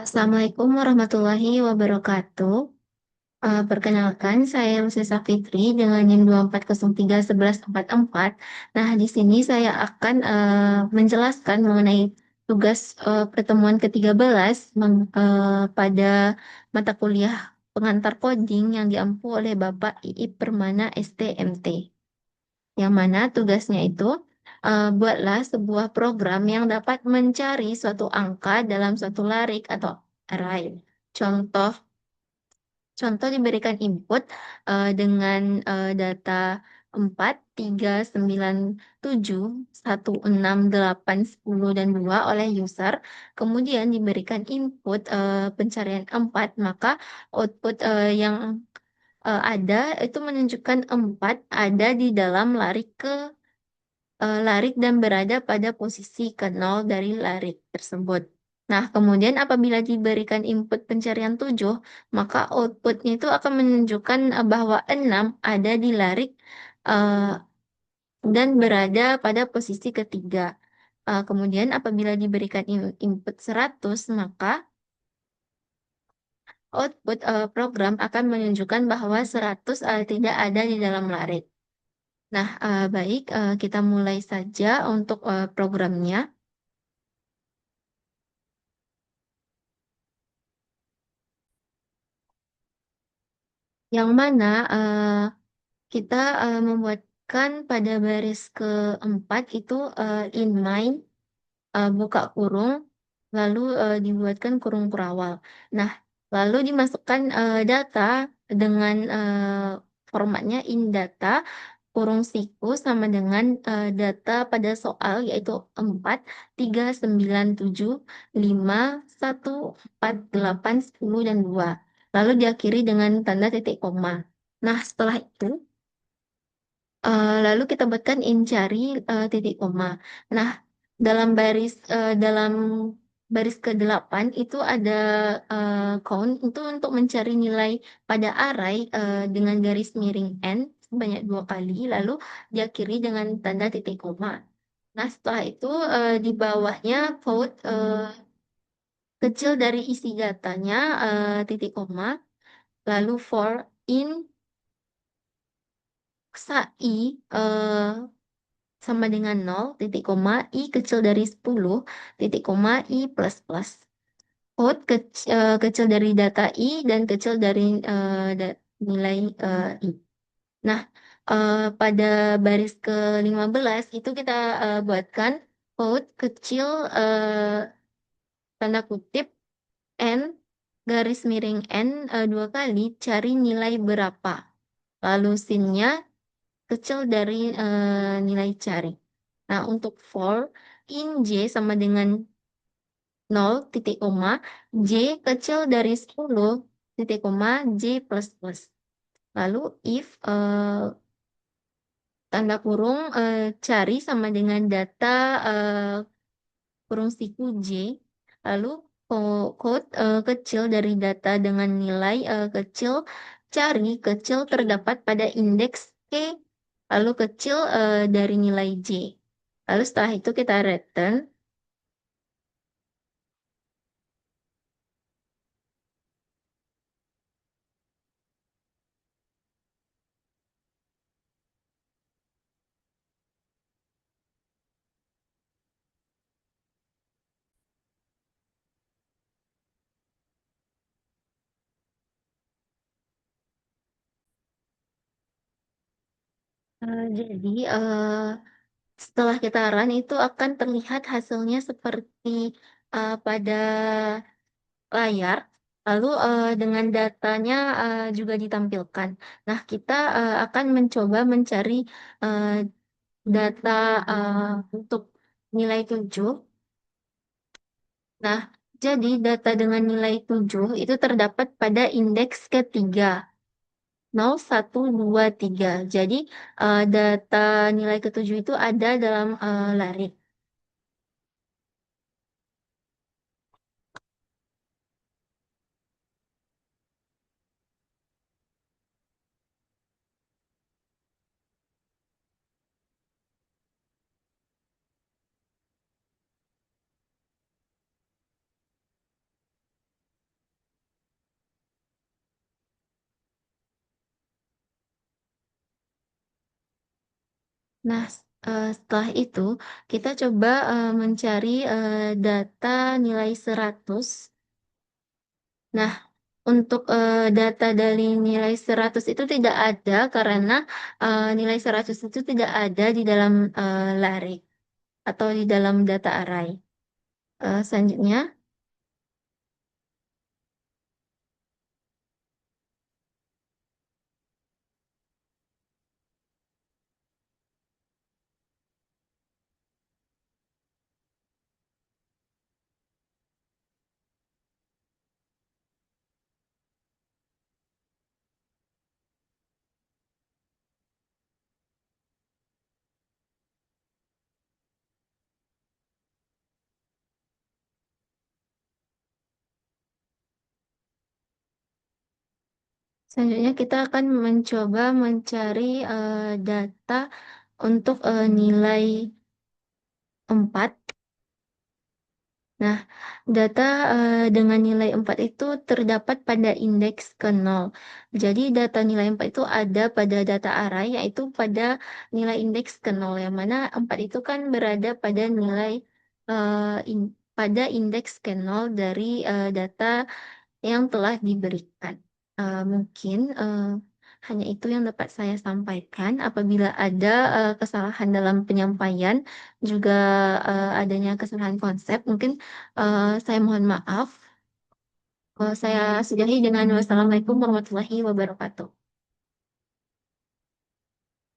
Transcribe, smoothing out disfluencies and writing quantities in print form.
Assalamualaikum warahmatullahi wabarakatuh. Perkenalkan, saya Lucy Safitri dengan NIM 240311444. Nah, di sini saya akan menjelaskan mengenai tugas pertemuan ke-13 pada mata kuliah pengantar coding yang diampu oleh Bapak Iip Permana STMT. Yang mana tugasnya itu buatlah sebuah program yang dapat mencari suatu angka dalam suatu larik atau array. Contoh Contoh diberikan input dengan data 4, 3, 9, 7, 1, 6, 8, 10, dan 2 oleh user. Kemudian diberikan input pencarian 4, maka output yang ada itu menunjukkan 4 ada di dalam larik dan berada pada posisi ke nol dari larik tersebut. Nah, kemudian apabila diberikan input pencarian 7, maka outputnya itu akan menunjukkan bahwa 6 ada di larik eh, dan berada pada posisi ketiga. Kemudian apabila diberikan input 100, maka output program akan menunjukkan bahwa 100 tidak ada di dalam larik. Nah, baik, kita mulai saja untuk programnya. Yang mana kita membuatkan pada baris keempat itu in main, buka kurung, lalu dibuatkan kurung perawal. Nah, lalu dimasukkan data dengan formatnya in data, kurung siku sama dengan data pada soal yaitu 4, 3, 9, 7, 5, 1, 4, 8, 10, dan 2. Lalu diakhiri dengan tanda titik koma. Nah, setelah itu, lalu kita buatkan in cari titik koma. Nah, dalam baris ke-8 itu ada count itu untuk mencari nilai pada array dengan garis miring n sebanyak 2 kali, lalu diakhiri dengan tanda titik koma. Nah, setelah itu di bawahnya quote kecil dari isi datanya titik koma, lalu for in i sama dengan 0, titik koma, I kecil dari 10, titik koma, I plus plus. Kecil dari data I dan kecil dari nilai I. Nah, pada baris ke-15 itu kita buatkan kecil tanda kutip N garis miring N 2 kali cari nilai berapa. Lalu sinnya kecil dari nilai cari. Nah, untuk for in J sama dengan 0, titik koma, J kecil dari 10, titik koma, J plus plus. Lalu if tanda kurung cari sama dengan data eh, kurung siku J, lalu code kecil dari data dengan nilai kecil, cari kecil terdapat pada indeks K, lalu kecil dari nilai J. Lalu setelah itu kita return. Jadi setelah kita run itu akan terlihat hasilnya seperti pada layar, lalu dengan datanya juga ditampilkan. Nah, kita akan mencoba mencari eh, data eh, untuk nilai 7. Nah, jadi data dengan nilai 7 itu terdapat pada indeks ketiga, 0, 1, 2, 3. Jadi, data nilai ketujuh itu ada dalam larik. Nah, setelah itu kita coba, mencari, data nilai 100. Nah, untuk, data dari nilai 100 itu tidak ada karena, nilai 100 itu tidak ada di dalam, Laravel atau di dalam data array. Selanjutnya selanjutnya kita akan mencoba mencari, data untuk, nilai 4. Nah, data, dengan nilai 4 itu terdapat pada indeks ke 0. Jadi data nilai 4 itu ada pada data array, yaitu pada nilai indeks ke 0, yang mana 4 itu kan berada pada nilai, pada indeks ke 0 dari, data yang telah diberikan. Mungkin, hanya itu yang dapat saya sampaikan. Apabila ada, kesalahan dalam penyampaian, juga, adanya kesalahan konsep, mungkin, saya mohon maaf. Saya sudahi dengan wassalamualaikum warahmatullahi wabarakatuh.